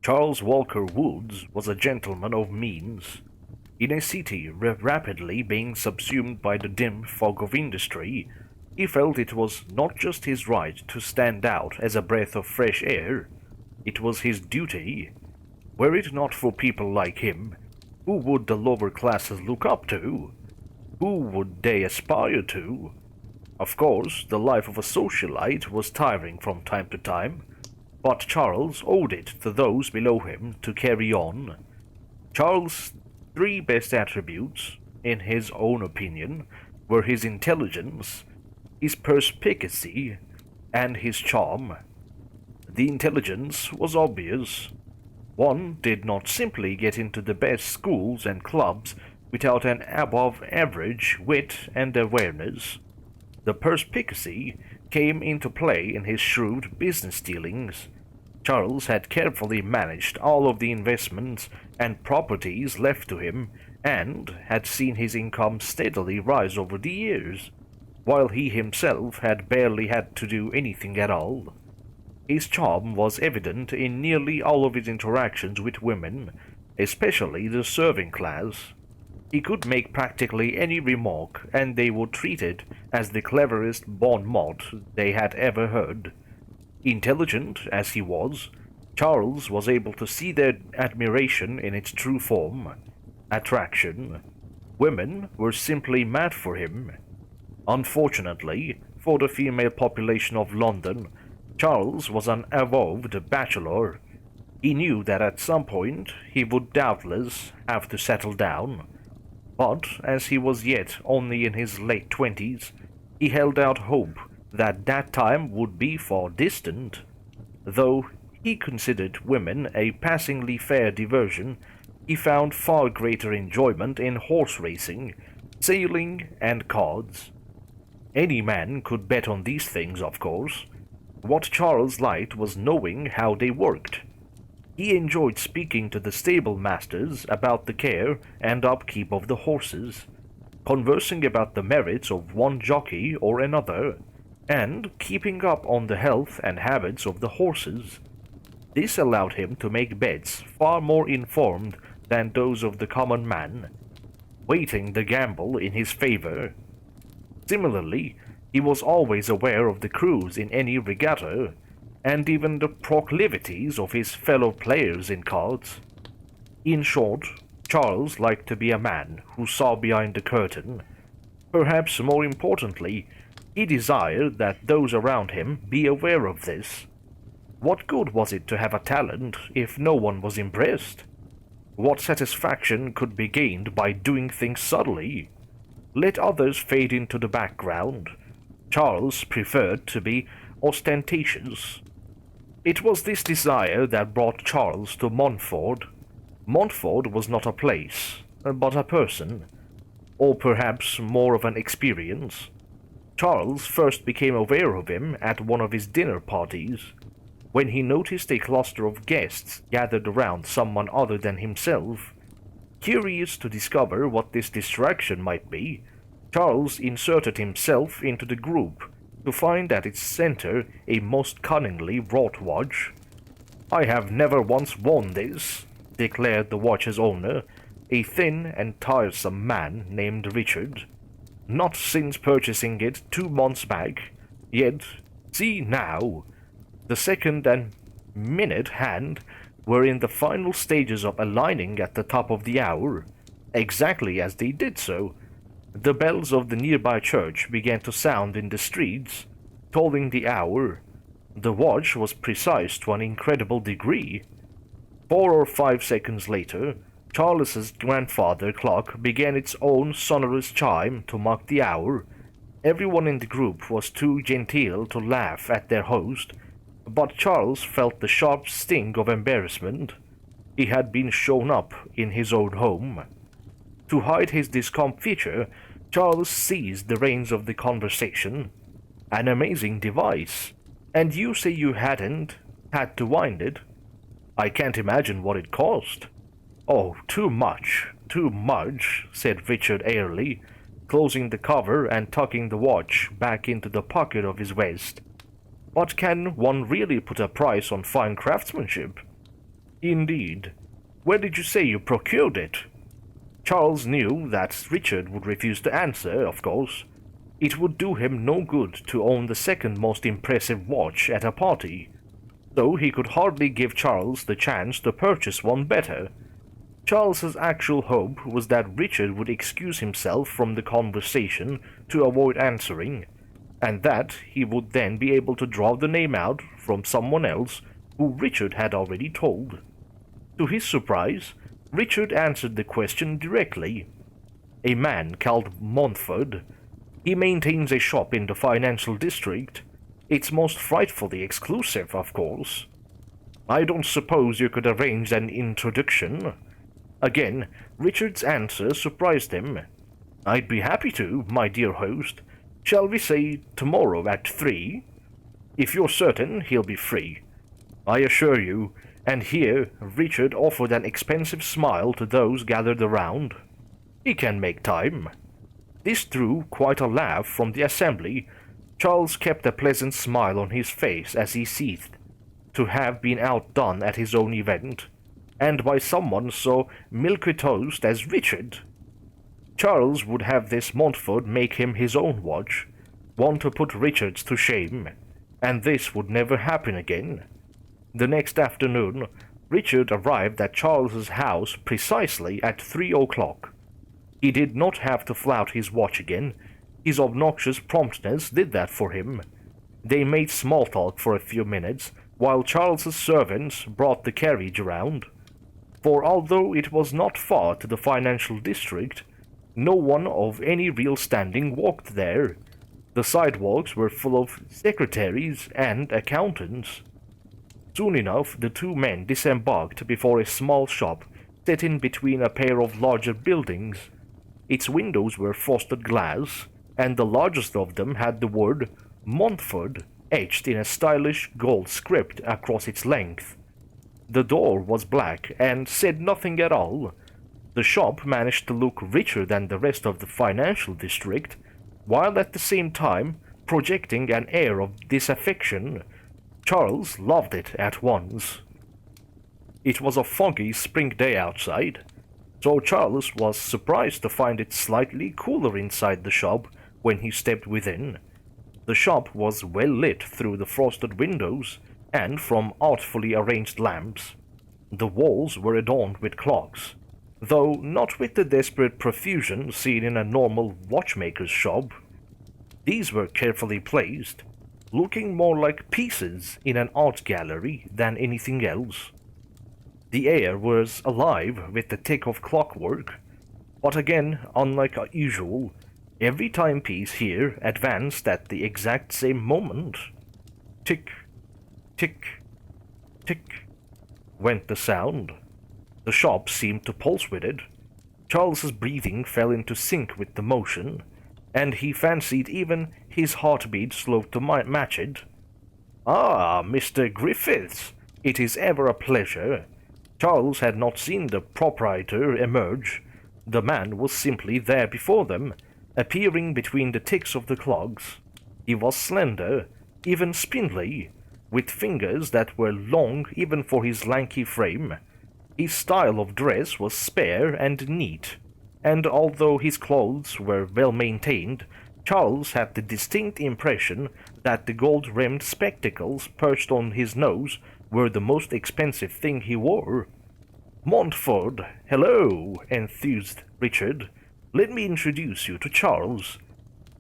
Charles Walker Woods was a gentleman of means. In a city rapidly being subsumed by the dim fog of industry, he felt it was not just his right to stand out as a breath of fresh air, it was his duty. Were it not for people like him, who would the lower classes look up to? Who would they aspire to? Of course, the life of a socialite was tiring from time to time, but Charles owed it to those below him to carry on. Charles' three best attributes, in his own opinion, were his intelligence, his perspicacy, and his charm. The intelligence was obvious. One did not simply get into the best schools and clubs without an above-average wit and awareness. The perspicacy came into play in his shrewd business dealings. Charles had carefully managed all of the investments and properties left to him and had seen his income steadily rise over the years, while he himself had barely had to do anything at all. His charm was evident in nearly all of his interactions with women, especially the serving class. He could make practically any remark, and they would treat it as the cleverest bon mot they had ever heard. Intelligent as he was, Charles was able to see their admiration in its true form: attraction. Women were simply mad for him. Unfortunately, for the female population of London, Charles was an evolved bachelor. He knew that at some point he would doubtless have to settle down, but as he was yet only in his late 20s, he held out hope that that time would be far distant. Though he considered women a passingly fair diversion, he found far greater enjoyment in horse racing, sailing, and cards. Any man could bet on these things, of course. What Charles liked was knowing how they worked. He enjoyed speaking to the stable masters about the care and upkeep of the horses, conversing about the merits of one jockey or another, and keeping up on the health and habits of the horses. This allowed him to make bets far more informed than those of the common man, weighting the gamble in his favor. Similarly, he was always aware of the crews in any regatta, and even the proclivities of his fellow players in cards. In short, Charles liked to be a man who saw behind the curtain. Perhaps more importantly, he desired that those around him be aware of this. What good was it to have a talent if no one was impressed? What satisfaction could be gained by doing things subtly? Let others fade into the background. Charles preferred to be ostentatious. It was this desire that brought Charles to Montford. Montford was not a place, but a person, or perhaps more of an experience. Charles first became aware of him at one of his dinner parties, when he noticed a cluster of guests gathered around someone other than himself. Curious to discover what this distraction might be, Charles inserted himself into the group to find at its center a most cunningly wrought watch. "I have never once worn this," declared the watch's owner, a thin and tiresome man named Richard. "Not since purchasing it 2 months back. Yet, see now." The second and minute hand were in the final stages of aligning at the top of the hour. Exactly as they did so, the bells of the nearby church began to sound in the streets, tolling the hour. The watch was precise to an incredible degree. 4 or 5 seconds later, Charles's grandfather clock began its own sonorous chime to mark the hour. Everyone in the group was too genteel to laugh at their host, but Charles felt the sharp sting of embarrassment. He had been shown up in his own home. To hide his discomfiture, Charles seized the reins of the conversation. "An amazing device. And you say you hadn't had to wind it? I can't imagine what it cost." "Oh, too much," said Richard airily, closing the cover and tucking the watch back into the pocket of his vest. "But can one really put a price on fine craftsmanship?" Indeed. Where did you say you procured it? Charles knew that Richard would refuse to answer, of course. It would do him no good to own the second most impressive watch at a party, so he could hardly give Charles the chance to purchase one better. Charles's actual hope was that Richard would excuse himself from the conversation to avoid answering, and that he would then be able to draw the name out from someone else who Richard had already told. To his surprise, Richard answered the question directly. A man called Montford. He maintains a shop in the financial district. It's most frightfully exclusive, of course. I don't suppose you could arrange an introduction? Again, Richard's answer surprised him. I'd be happy to, my dear host. Shall we say tomorrow at 3? If you're certain he'll be free. I assure you, and here Richard offered an expensive smile to those gathered around. He can make time. This drew quite a laugh from the assembly. Charles kept a pleasant smile on his face as he seethed to have been outdone at his own event, and by someone so milquetoast as Richard. Charles would have this Montford make him his own watch, one to put Richard's to shame, and this would never happen again. The next afternoon, Richard arrived at Charles's house precisely at 3 o'clock. He did not have to flout his watch again. His obnoxious promptness did that for him. They made small talk for a few minutes, while Charles's servants brought the carriage around. For although it was not far to the financial district, no one of any real standing walked there. The sidewalks were full of secretaries and accountants. Soon enough, the two men disembarked before a small shop set in between a pair of larger buildings. Its windows were frosted glass, and the largest of them had the word Montford etched in a stylish gold script across its length. The door was black and said nothing at all. The shop managed to look richer than the rest of the financial district, while at the same time projecting an air of disaffection. Charles loved it at once. It was a foggy spring day outside, so Charles was surprised to find it slightly cooler inside the shop when he stepped within. The shop was well lit through the frosted windows and from artfully arranged lamps. The walls were adorned with clocks, though not with the desperate profusion seen in a normal watchmaker's shop. These were carefully placed, looking more like pieces in an art gallery than anything else. The air was alive with the tick of clockwork, but again, unlike usual, every timepiece here advanced at the exact same moment. Tick, tick, tick, went the sound. The shop seemed to pulse with it. Charles's breathing fell into sync with the motion, and he fancied even his heartbeat slowed to match it. "Ah, Mr. Griffiths, it is ever a pleasure." Charles had not seen the proprietor emerge. The man was simply there before them, appearing between the ticks of the clocks. He was slender, even spindly, with fingers that were long even for his lanky frame. His style of dress was spare and neat, and although his clothes were well maintained, Charles had the distinct impression that the gold-rimmed spectacles perched on his nose were the most expensive thing he wore. "Montford, hello," enthused Richard. "Let me introduce you to Charles."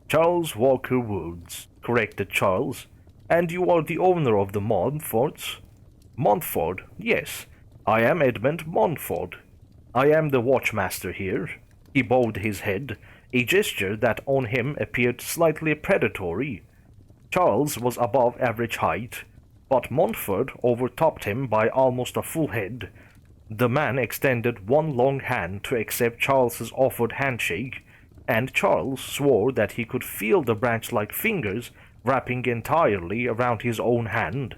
"Charles Walker Woods," corrected Charles. "And you are the owner of the Montforts?" "Montford, yes. I am Edmund Montford. I am the Watchmaster here." He bowed his head, a gesture that on him appeared slightly predatory. Charles was above average height, but Montford overtopped him by almost a full head. The man extended one long hand to accept Charles's offered handshake, and Charles swore that he could feel the branch-like fingers wrapping entirely around his own hand.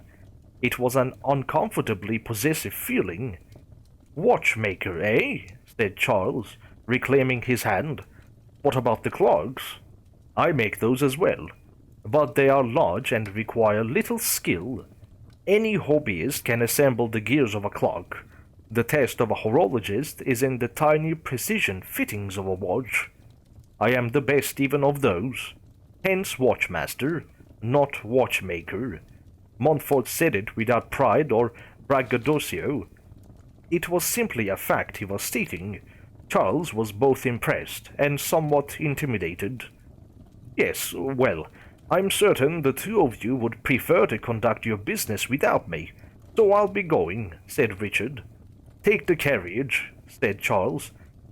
It was an uncomfortably possessive feeling. "Watchmaker, eh?" said Charles, reclaiming his hand. "What about the clocks?" "I make those as well, but they are large and require little skill. Any hobbyist can assemble the gears of a clock, The test of a horologist is in the tiny precision fittings of a watch. I am the best even of those. Hence Watchmaster, not watchmaker. Montfort said it without pride or braggadocio. It was simply a fact he was stating. Charles was both impressed and somewhat intimidated. Yes, well, I'm certain the two of you would prefer to conduct your business without me, so I'll be going, said Richard. Take the carriage, said Charles.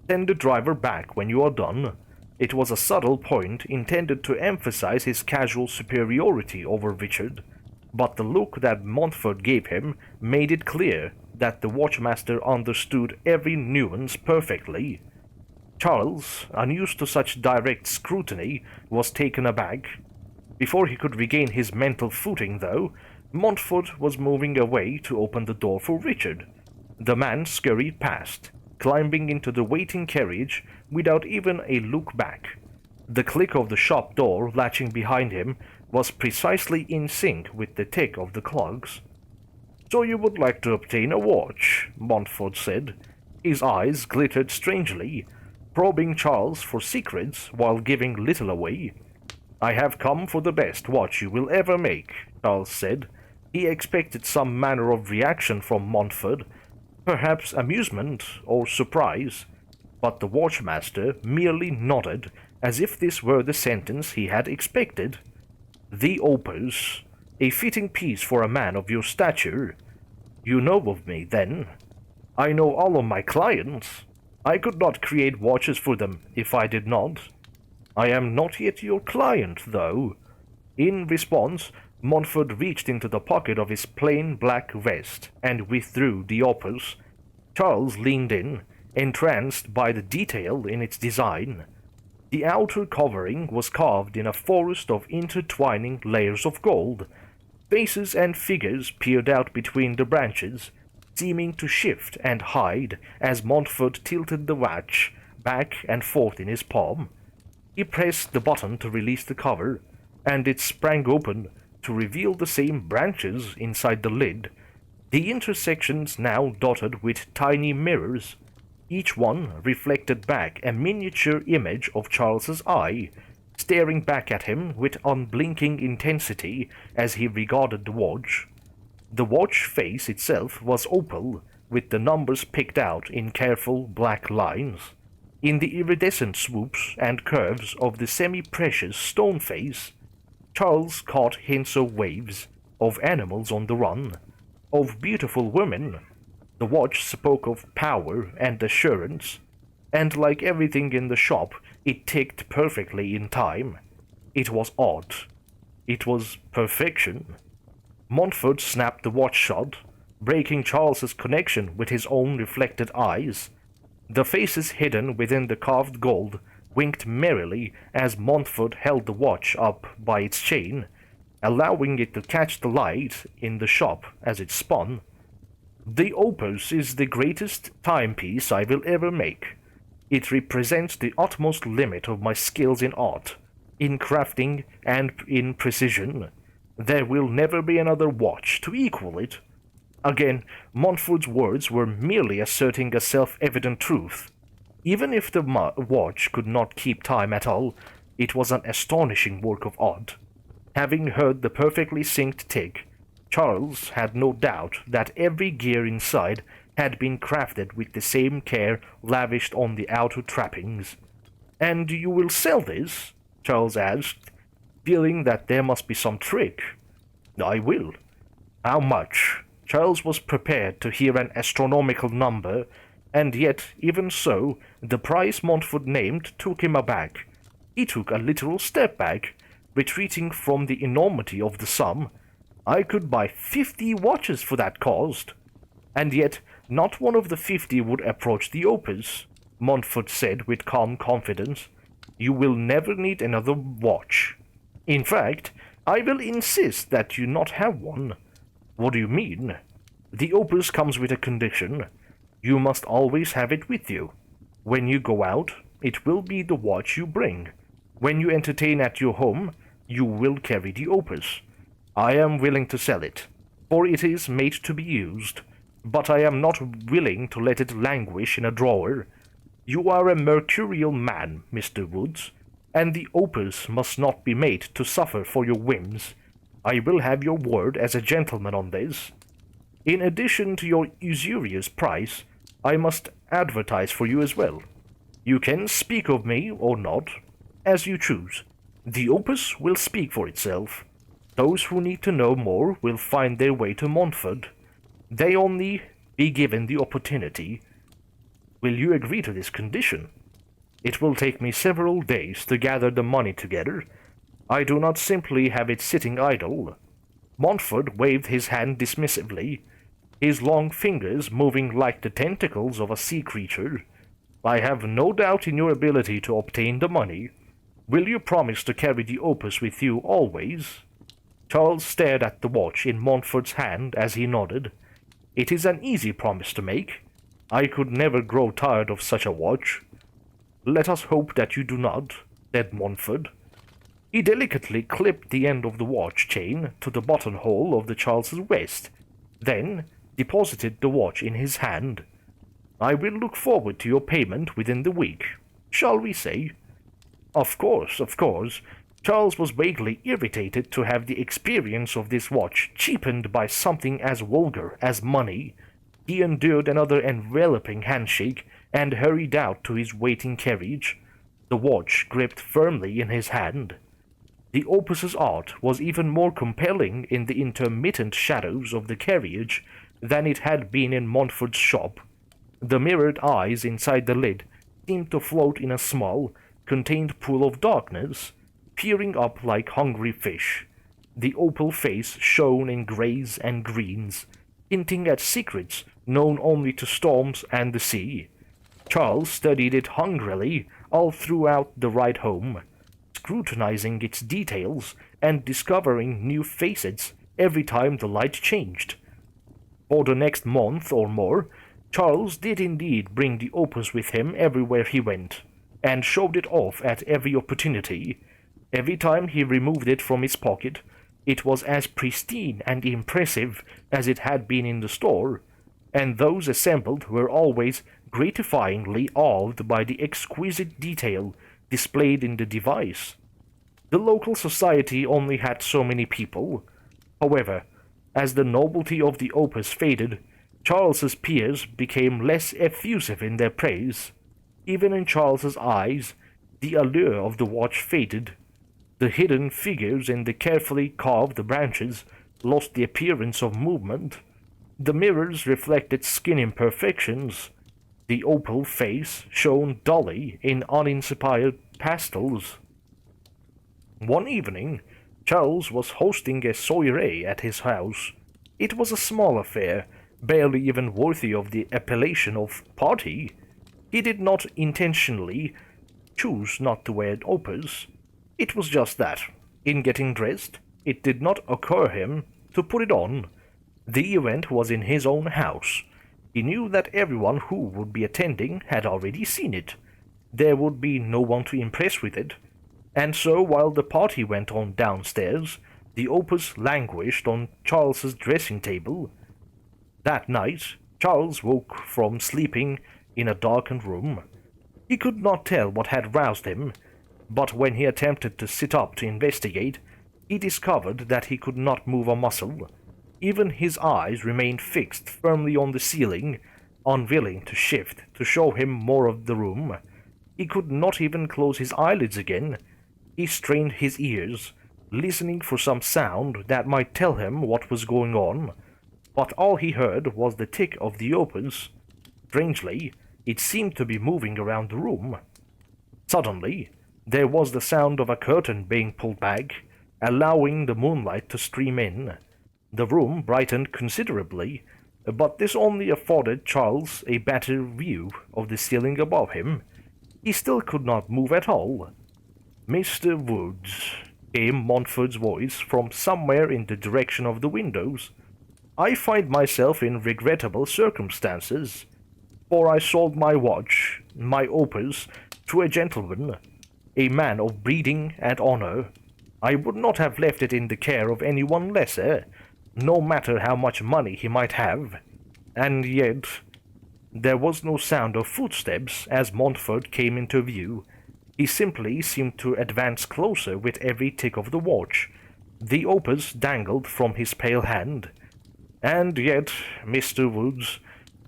Send the driver back when you are done. It was a subtle point intended to emphasize his casual superiority over Richard, but the look that Montfort gave him made it clear that the watchmaster understood every nuance perfectly. Charles, unused to such direct scrutiny, was taken aback. Before he could regain his mental footing, though, Montfort was moving away to open the door for Richard. The man scurried past, climbing into the waiting carriage without even a look back. The click of the shop door latching behind him was precisely in sync with the tick of the clogs. "So you would like to obtain a watch," Montfort said. His eyes glittered strangely, probing Charles for secrets while giving little away. "I have come for the best watch you will ever make," Charles said. He expected some manner of reaction from Montfort, perhaps amusement or surprise, but the watchmaster merely nodded as if this were the sentence he had expected. "The opus, a fitting piece for a man of your stature. You know of me, then? I know all of my clients. I could not create watches for them if I did not. I am not yet your client, though." In response, Montfort reached into the pocket of his plain black vest and withdrew the opus. Charles leaned in, entranced by the detail in its design. The outer covering was carved in a forest of intertwining layers of gold. Faces and figures peered out between the branches, seeming to shift and hide as Montfort tilted the watch back and forth in his palm. He pressed the button to release the cover, and it sprang open to reveal the same branches inside the lid, the intersections now dotted with tiny mirrors. Each one reflected back a miniature image of Charles's eye, staring back at him with unblinking intensity as he regarded the watch. The watch face itself was opal, with the numbers picked out in careful black lines. In the iridescent swoops and curves of the semi-precious stone face, Charles caught hints of waves, of animals on the run, of beautiful women. The watch spoke of power and assurance, and like everything in the shop, it ticked perfectly in time. It was odd. It was perfection. Montfort snapped the watch shut, breaking Charles's connection with his own reflected eyes. The faces hidden within the carved gold winked merrily as Montfort held the watch up by its chain, allowing it to catch the light in the shop as it spun. "The opus is the greatest timepiece I will ever make. It represents the utmost limit of my skills in art, in crafting, and in precision. There will never be another watch to equal it." Again, Montfort's words were merely asserting a self-evident truth. Even if the watch could not keep time at all, it was an astonishing work of art. Having heard the perfectly synced tick, Charles had no doubt that every gear inside had been crafted with the same care lavished on the outer trappings. "And you will sell this?" Charles asked, feeling that there must be some trick. "I will." "How much?" Charles was prepared to hear an astronomical number, and yet, even so, the price Montfort named took him aback. He took a literal step back, retreating from the enormity of the sum. "I could buy 50 watches for that cost." "And yet, not one of the 50 would approach the opus," Montfort said with calm confidence. "You will never need another watch. In fact, I will insist that you not have one." "What do you mean?" "The opus comes with a condition. You must always have it with you. When you go out, it will be the watch you bring. When you entertain at your home, you will carry the opus. I am willing to sell it, for it is made to be used. but I am not willing to let it languish in a drawer. You are a mercurial man, Mr. Woods, and the opus must not be made to suffer for your whims. I will have your word as a gentleman on this. In addition to your usurious price, I must advertise for you as well. You can speak of me or not, as you choose. The opus will speak for itself. Those who need to know more will find their way to Montford. They only be given the opportunity. Will you agree to this condition? It will take me several days to gather the money together. I do not simply have it sitting idle. Montford waved his hand dismissively, his long fingers moving like the tentacles of a sea creature. I have no doubt in your ability to obtain the money. Will you promise to carry the opus with you always? Charles stared at the watch in Montford's hand as he nodded. It is an easy promise to make. I could never grow tired of such a watch. Let us hope that you do not, said Montford. He delicately clipped the end of the watch chain to the buttonhole of the Charles's vest, then deposited the watch in his hand. I will look forward to your payment within the week, shall we say? Of course, of course. Charles was vaguely irritated to have the experience of this watch cheapened by something as vulgar as money. He endured another enveloping handshake and hurried out to his waiting carriage, the watch gripped firmly in his hand. The opus's art was even more compelling in the intermittent shadows of the carriage than it had been in Montford's shop. The mirrored eyes inside the lid seemed to float in a small, contained pool of darkness, peering up like hungry fish. The opal face shone in grays and greens, hinting at secrets known only to storms and the sea. Charles studied it hungrily all throughout the ride home, scrutinizing its details and discovering new facets every time the light changed. For the next month or more, Charles did indeed bring the opus with him everywhere he went, and showed it off at every opportunity. Every time he removed it from his pocket, it was as pristine and impressive as it had been in the store, and those assembled were always gratifyingly awed by the exquisite detail displayed in the device. The local society only had so many people. However, as the novelty of the opus faded, Charles's peers became less effusive in their praise. Even in Charles's eyes, the allure of the watch faded. The hidden figures in the carefully carved branches lost the appearance of movement. The mirrors reflected skin imperfections. The opal face shone dully in uninspired pastels. One evening, Charles was hosting a soiree at his house. It was a small affair, barely even worthy of the appellation of party. He did not intentionally choose not to wear opus. It was just that, in getting dressed, it did not occur him to put it on. The event was in his own house. He knew that everyone who would be attending had already seen it. There would be no one to impress with it. And so while the party went on downstairs, the opus languished on Charles's dressing table. That night, Charles woke from sleeping in a darkened room. He could not tell what had roused him, but when he attempted to sit up to investigate, he discovered that he could not move a muscle. Even his eyes remained fixed firmly on the ceiling, unwilling to shift to show him more of the room. He could not even close his eyelids again. He strained his ears, listening for some sound that might tell him what was going on, but all he heard was the tick of the opus. Strangely, it seemed to be moving around the room. Suddenly, there was the sound of a curtain being pulled back, allowing the moonlight to stream in. The room brightened considerably, but this only afforded Charles a better view of the ceiling above him. He still could not move at all. "Mr. Woods," came Montford's voice from somewhere in the direction of the windows, "I find myself in regrettable circumstances, for I sold my watch, my opus, to a gentleman, a man of breeding and honor. I would not have left it in the care of anyone lesser, no matter how much money he might have. And yet, there was no sound of footsteps as Montfort came into view. He simply seemed to advance closer with every tick of the watch. The opus dangled from his pale hand. And yet, Mr. Woods,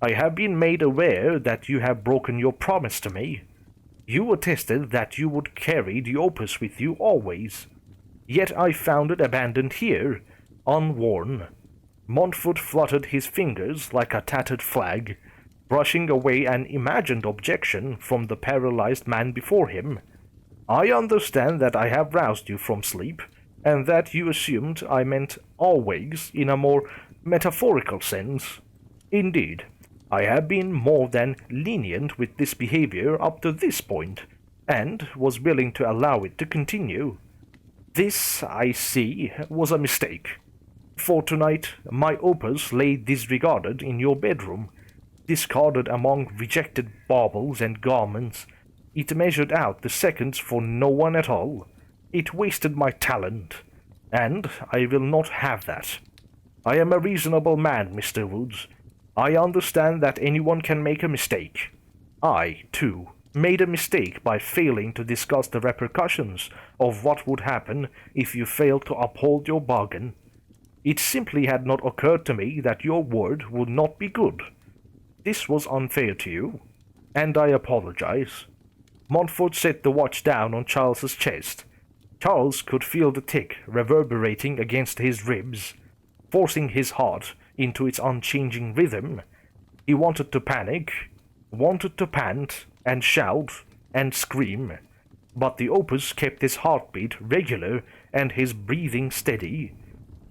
I have been made aware that you have broken your promise to me. You attested that you would carry the opus with you always. Yet I found it abandoned here, unworn. Montfort fluttered his fingers like a tattered flag, brushing away an imagined objection from the paralyzed man before him. I understand that I have roused you from sleep, and that you assumed I meant always in a more metaphorical sense. Indeed, I have been more than lenient with this behavior up to this point, and was willing to allow it to continue. This, I see, was a mistake. For tonight, my opus lay disregarded in your bedroom, discarded among rejected baubles and garments. It measured out the seconds for no one at all. It wasted my talent, and I will not have that. I am a reasonable man, Mr. Woods. I understand that anyone can make a mistake. I, too, made a mistake by failing to discuss the repercussions of what would happen if you failed to uphold your bargain. It simply had not occurred to me that your word would not be good. This was unfair to you, and I apologize. Montfort set the watch down on Charles's chest. Charles could feel the tick reverberating against his ribs, forcing his heart into its unchanging rhythm. He wanted to panic, wanted to pant, and shout, and scream, but the opus kept his heartbeat regular and his breathing steady.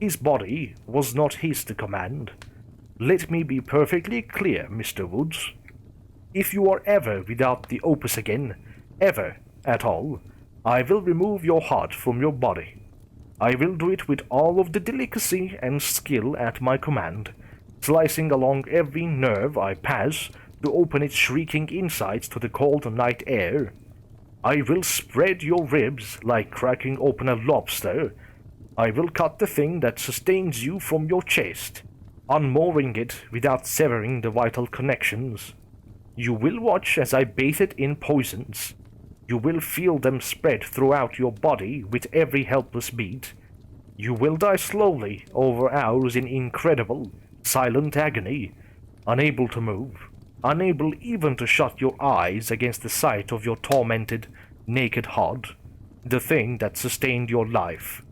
His body was not his to command. Let me be perfectly clear, Mr. Woods. If you are ever without the opus again, ever at all, I will remove your heart from your body. I will do it with all of the delicacy and skill at my command, slicing along every nerve I pass to open its shrieking insides to the cold night air. I will spread your ribs like cracking open a lobster. I will cut the thing that sustains you from your chest, unmooring it without severing the vital connections. You will watch as I bathe it in poisons. You will feel them spread throughout your body with every helpless beat. You will die slowly over hours in incredible, silent agony, unable to move, unable even to shut your eyes against the sight of your tormented, naked heart, the thing that sustained your life,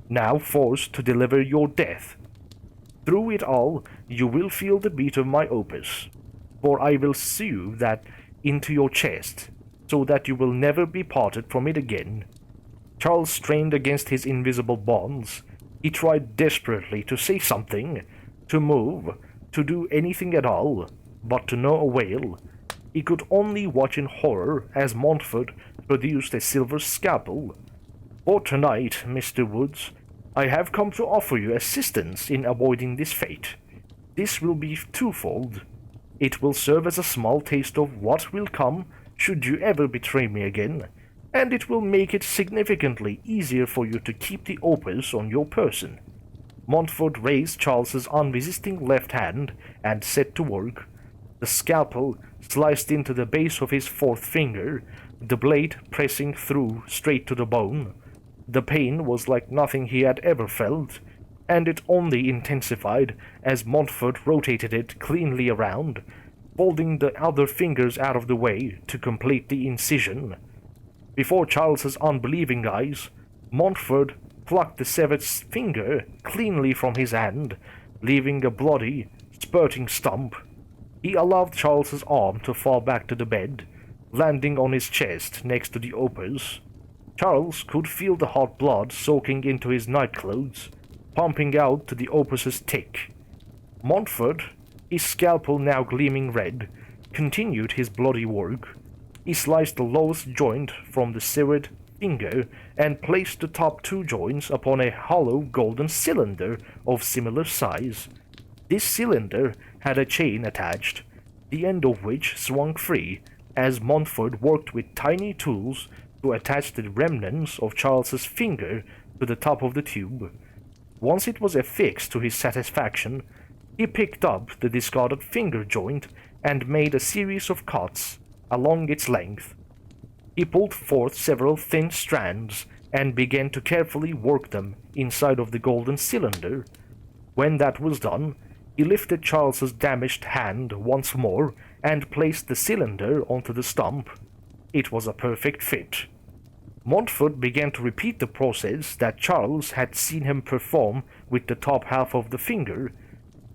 now forced to deliver your death. Through it all, you will feel the beat of my opus, for I will sew that into your chest, so that you will never be parted from it again. Charles strained against his invisible bonds. He tried desperately to say something, to move, to do anything at all, but to no avail. He could only watch in horror as Montfort produced a silver scalpel. For tonight, Mr. Woods, I have come to offer you assistance in avoiding this fate. This will be twofold. It will serve as a small taste of what will come should you ever betray me again, and it will make it significantly easier for you to keep the opus on your person. Montfort raised Charles's unresisting left hand and set to work. The scalpel sliced into the base of his fourth finger, the blade pressing through straight to the bone. The pain was like nothing he had ever felt, and it only intensified as Montfort rotated it cleanly around, folding the other fingers out of the way to complete the incision. Before Charles's unbelieving eyes, Montfort plucked the severed finger cleanly from his hand, leaving a bloody, spurting stump. He allowed Charles's arm to fall back to the bed, landing on his chest next to the opus. Charles could feel the hot blood soaking into his nightclothes, pumping out to the opus's tick. Montfort, his scalpel now gleaming red, continued his bloody work. He sliced the lowest joint from the severed finger and placed the top two joints upon a hollow golden cylinder of similar size. This cylinder had a chain attached, the end of which swung free as Montfort worked with tiny tools to attach the remnants of Charles's finger to the top of the tube. Once it was affixed to his satisfaction, He picked up the discarded finger joint and made a series of cuts along its length. He pulled forth several thin strands and began to carefully work them inside of the golden cylinder. When that was done, he lifted Charles's damaged hand once more and placed the cylinder onto the stump. It was a perfect fit. Montfort began to repeat the process that Charles had seen him perform with the top half of the finger,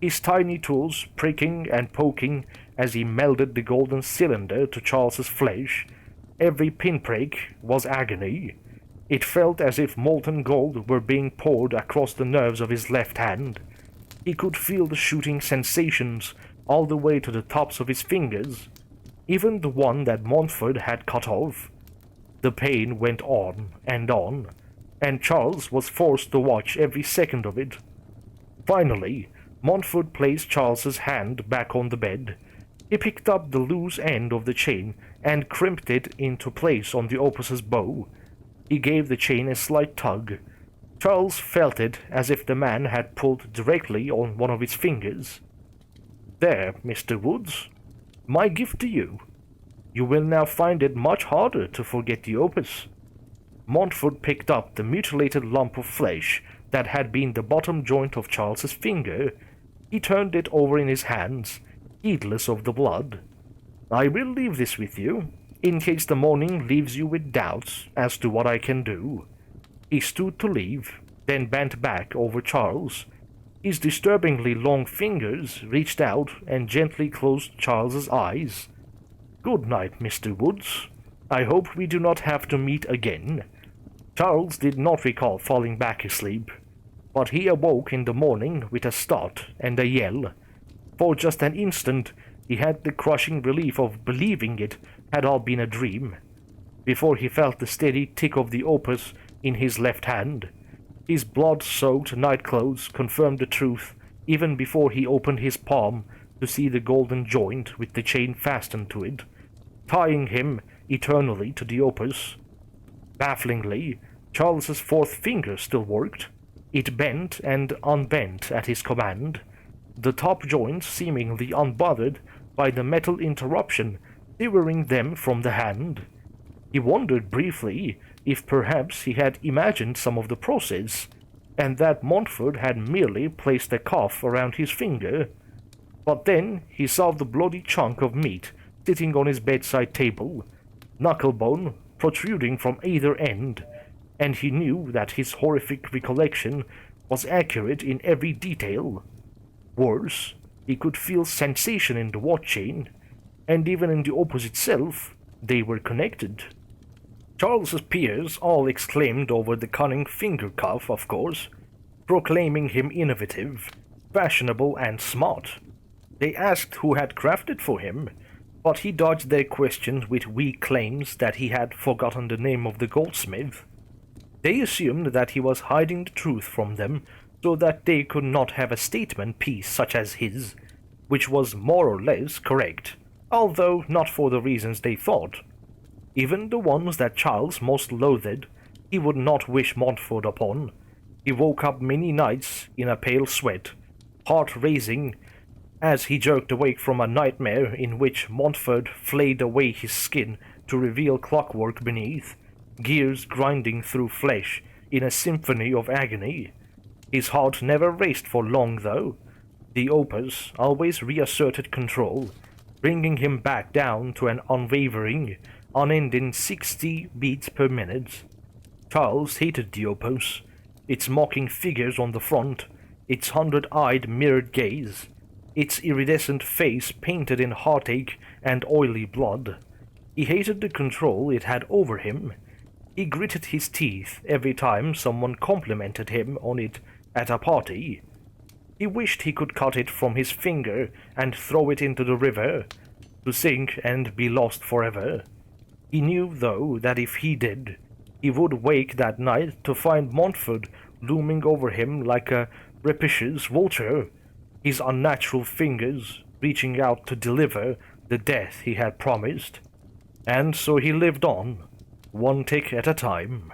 his tiny tools pricking and poking as he melded the golden cylinder to Charles's flesh. Every pinprick was agony. It felt as if molten gold were being poured across the nerves of his left hand. He could feel the shooting sensations all the way to the tops of his fingers, even the one that Montfort had cut off. The pain went on, and Charles was forced to watch every second of it. Finally, Montfort placed Charles's hand back on the bed. He picked up the loose end of the chain and crimped it into place on the opus's bow. He gave the chain a slight tug. Charles felt it as if the man had pulled directly on one of his fingers. "There, Mr. Woods, my gift to you. You will now find it much harder to forget the opus." Montfort picked up the mutilated lump of flesh that had been the bottom joint of Charles's finger. He turned it over in his hands, heedless of the blood. "I will leave this with you, in case the morning leaves you with doubts as to what I can do." He stood to leave, then bent back over Charles. His disturbingly long fingers reached out and gently closed Charles's eyes. "Good night, Mr. Woods. I hope we do not have to meet again." Charles did not recall falling back asleep, but he awoke in the morning with a start and a yell. For just an instant, he had the crushing relief of believing it had all been a dream, before he felt the steady tick of the opus in his left hand. His blood-soaked nightclothes confirmed the truth even before he opened his palm to see the golden joint with the chain fastened to it, tying him eternally to the opus. Bafflingly, Charles's fourth finger still worked. It bent and unbent at his command, the top joint seemingly unbothered by the metal interruption severing them from the hand. He wondered briefly if perhaps he had imagined some of the process, and that Montfort had merely placed a cuff around his finger. But then he saw the bloody chunk of meat sitting on his bedside table, knucklebone protruding from either end, and he knew that his horrific recollection was accurate in every detail. Worse, he could feel sensation in the watch chain, and even in the opus itself, they were connected. Charles's peers all exclaimed over the cunning finger cuff, of course, proclaiming him innovative, fashionable, and smart. They asked who had crafted for him, but he dodged their questions with weak claims that he had forgotten the name of the goldsmith. They assumed that he was hiding the truth from them so that they could not have a statement piece such as his, which was more or less correct, although not for the reasons they thought. Even the ones that Charles most loathed, he would not wish Montfort upon. He woke up many nights in a pale sweat, heart racing, as he jerked awake from a nightmare in which Montfort flayed away his skin to reveal clockwork beneath, gears grinding through flesh in a symphony of agony. His heart never raced for long, though. The opus always reasserted control, bringing him back down to an unwavering, unending 60 beats per minute. Charles hated the opus, its mocking figures on the front, its hundred-eyed mirrored gaze, its iridescent face painted in heartache and oily blood. He hated the control it had over him. He gritted his teeth every time someone complimented him on it at a party. He wished he could cut it from his finger and throw it into the river, to sink and be lost forever. He knew, though, that if he did, he would wake that night to find Montfort looming over him like a rapacious vulture, his unnatural fingers reaching out to deliver the death he had promised. And so he lived on, one tick at a time.